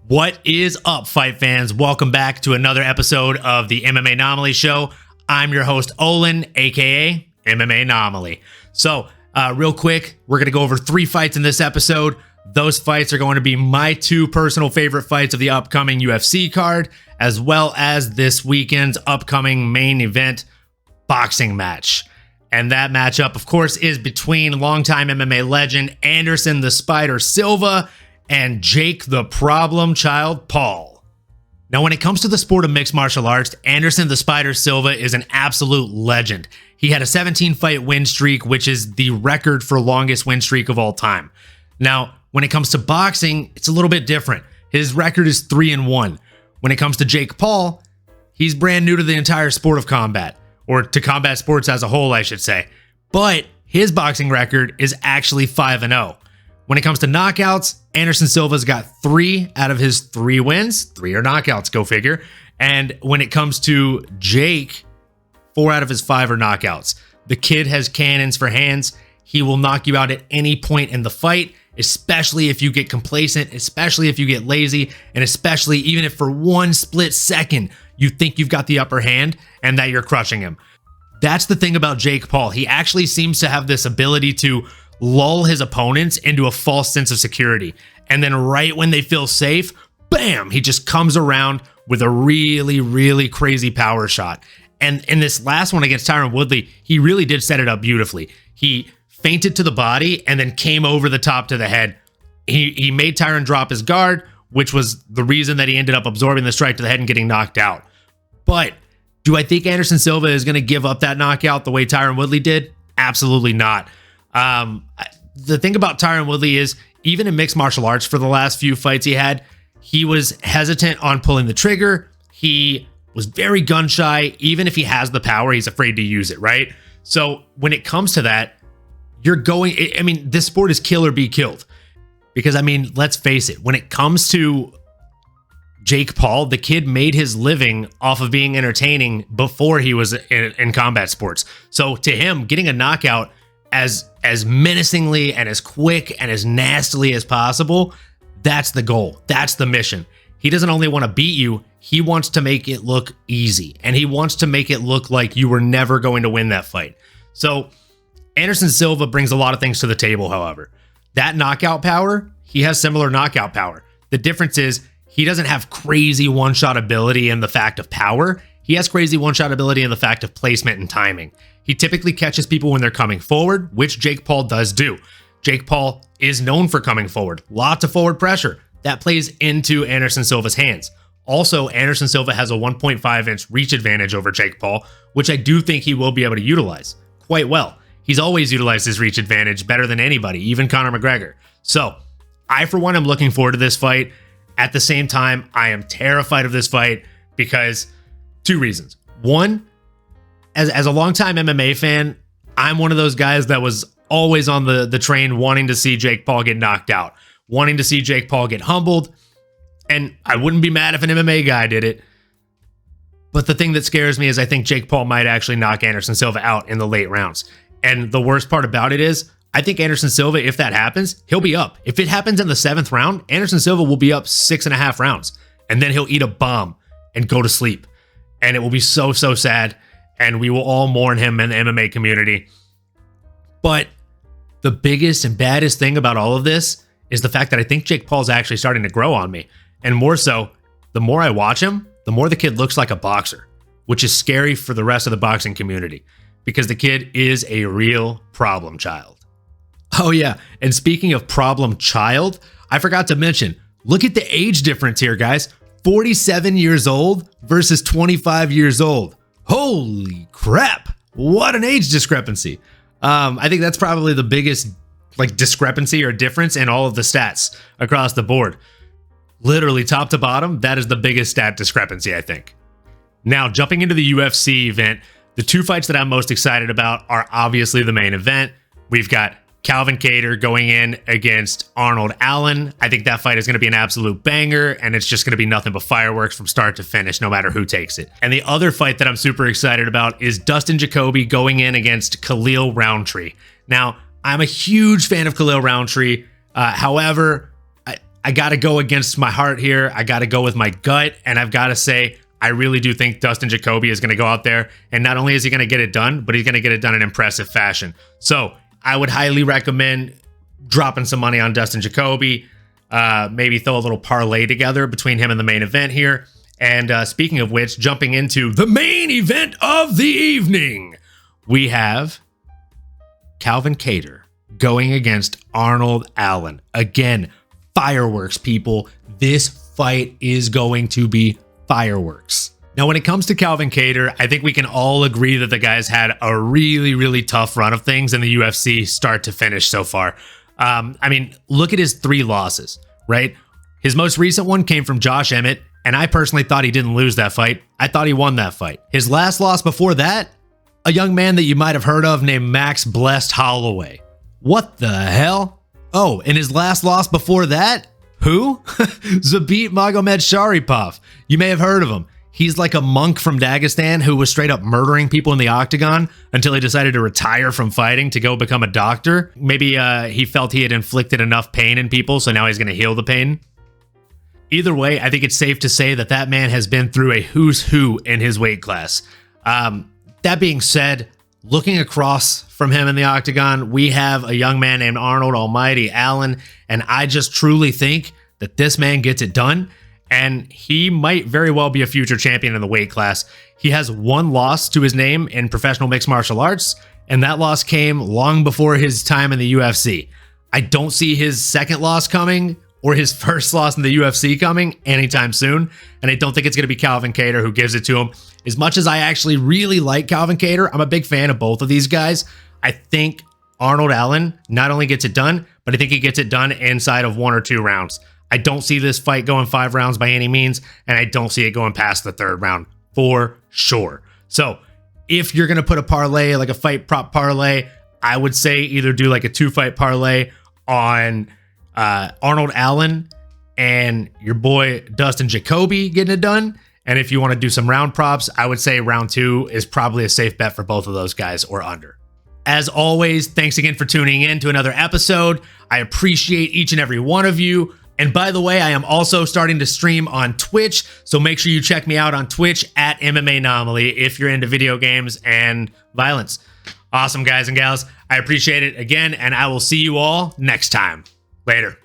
What is up, fight fans? Welcome back to another episode of the MMA Anomaly Show. I'm your host, Olin, aka MMA Anomaly. So, real quick, we're going to go over 3 fights in this episode. Those fights are going to be my 2 personal favorite fights of the upcoming UFC card, as well as this weekend's upcoming main event boxing match. And that matchup, of course, is between longtime MMA legend Anderson the Spider Silva and Jake the Problem Child Paul. Now, when it comes to the sport of mixed martial arts, Anderson the Spider Silva is an absolute legend. He had a 17-fight win streak, which is the record for longest win streak of all time. Now, when it comes to boxing, it's a little bit different. His record is 3-1. When it comes to Jake Paul, he's brand new to the entire sport of combat, or to combat sports as a whole, I should say. But his boxing record is actually 5-0. When it comes to knockouts, Anderson Silva's got 3 out of his 3 wins. 3 are knockouts, go figure. And when it comes to Jake, 4 out of his 5 are knockouts. The kid has cannons for hands. He will knock you out at any point in the fight, especially if you get complacent, especially if you get lazy, and especially even if for one split second you think you've got the upper hand and that you're crushing him. That's the thing about Jake Paul. He actually seems to have this ability to lull his opponents into a false sense of security. And then right when they feel safe, bam, he just comes around with a really, really crazy power shot. And in this last one against Tyron Woodley, he really did set it up beautifully. He feinted to the body and then came over the top to the head. He made Tyron drop his guard, which was the reason that he ended up absorbing the strike to the head and getting knocked out. But do I think Anderson Silva is going to give up that knockout the way Tyron Woodley did? Absolutely not. The thing about Tyron Woodley is, even in mixed martial arts for the last few fights he was hesitant on pulling the trigger. He was very gun shy. Even if he has the power, he's afraid to use it, right? So when it comes to that, this sport is kill or be killed. Because, let's face it, when it comes to Jake Paul, the kid made his living off of being entertaining before he was in combat sports. So to him, getting a knockout as menacingly and as quick and as nastily as possible, that's the goal. That's the mission. He doesn't only want to beat you, he wants to make it look easy. And he wants to make it look like you were never going to win that fight. So Anderson Silva brings a lot of things to the table, however. That knockout power, he has similar knockout power. The difference is he doesn't have crazy one-shot ability in the fact of power. He has crazy one-shot ability in the fact of placement and timing. He typically catches people when they're coming forward, which Jake Paul does do. Jake Paul is known for coming forward. Lots of forward pressure. That plays into Anderson Silva's hands. Also, Anderson Silva has a 1.5-inch reach advantage over Jake Paul, which I do think he will be able to utilize quite well. He's always utilized his reach advantage better than anybody, even Conor McGregor. So, I, for one, am looking forward to this fight. At the same time, I am terrified of this fight because 2 reasons. One, as a longtime MMA fan, I'm one of those guys that was always on the train wanting to see Jake Paul get knocked out, wanting to see Jake Paul get humbled, and I wouldn't be mad if an MMA guy did it. But the thing that scares me is I think Jake Paul might actually knock Anderson Silva out in the late rounds. And the worst part about it is, I think Anderson Silva, if that happens, he'll be up. If it happens in the 7th round, Anderson Silva will be up 6.5 rounds. And then he'll eat a bomb and go to sleep. And it will be so, so sad. And we will all mourn him in the MMA community. But the biggest and baddest thing about all of this is the fact that I think Jake Paul's actually starting to grow on me. And more so, the more I watch him, the more the kid looks like a boxer, which is scary for the rest of the boxing community because the kid is a real problem child. Oh yeah, and speaking of problem child, I forgot to mention, look at the age difference here, guys. 47 years old versus 25 years old. Holy crap. What an age discrepancy. I think that's probably the biggest discrepancy or difference in all of the stats across the board. Literally top to bottom, that is the biggest stat discrepancy, I think. Now, jumping into the UFC event, the 2 fights that I'm most excited about are obviously the main event. We've got Calvin Kattar going in against Arnold Allen. I think that fight is going to be an absolute banger, and it's just going to be nothing but fireworks from start to finish, no matter who takes it. And the other fight that I'm super excited about is Dustin Jacoby going in against Khalil Roundtree. Now, I'm a huge fan of Khalil Roundtree. However, I got to go against my heart here. I got to go with my gut. And I've got to say, I really do think Dustin Jacoby is going to go out there. And not only is he going to get it done, but he's going to get it done in impressive fashion. So I would highly recommend dropping some money on Dustin Jacoby. Maybe throw a little parlay together between him and the main event here. And speaking of which, jumping into the main event of the evening, we have Calvin Kattar going against Arnold Allen. Again, fireworks, people. This fight is going to be fireworks. Now, when it comes to Calvin Kattar, I think we can all agree that the guy's had a really, really tough run of things in the UFC start to finish so far. I mean, look at his 3 losses, right? His most recent one came from Josh Emmett, and I personally thought he didn't lose that fight. I thought he won that fight. His last loss before that, a young man that you might have heard of named Max Blessed Holloway. What the hell? Oh, and his last loss before that? Who? Zabit Magomedsharipov. You may have heard of him. He's like a monk from Dagestan who was straight up murdering people in the octagon until he decided to retire from fighting to go become a doctor. Maybe he felt he had inflicted enough pain in people, so now he's going to heal the pain. Either way, I think it's safe to say that that man has been through a who's who in his weight class. That being said, looking across from him in the octagon, we have a young man named Arnold Almighty Allen, and I just truly think that this man gets it done, and he might very well be a future champion in the weight class. He has 1 loss to his name in professional mixed martial arts, and that loss came long before his time in the UFC. I don't see his second loss coming or his first loss in the UFC coming anytime soon, and I don't think it's going to be Calvin Kattar who gives it to him. As much as I actually really like Calvin Kattar, I'm a big fan of both of these guys. I think Arnold Allen not only gets it done, but I think he gets it done inside of 1 or 2 rounds. I don't see this fight going 5 rounds by any means, and I don't see it going past the 3rd round for sure. So if you're going to put a parlay, like a fight prop parlay, I would say either do like a 2-fight parlay on Arnold Allen and your boy Dustin Jacoby getting it done. And if you want to do some round props, I would say round 2 is probably a safe bet for both of those guys or under. As always, thanks again for tuning in to another episode. I appreciate each and every one of you. And by the way, I am also starting to stream on Twitch, so make sure you check me out on Twitch at MMA Anomaly if you're into video games and violence. Awesome, guys and gals. I appreciate it again, and I will see you all next time. Later.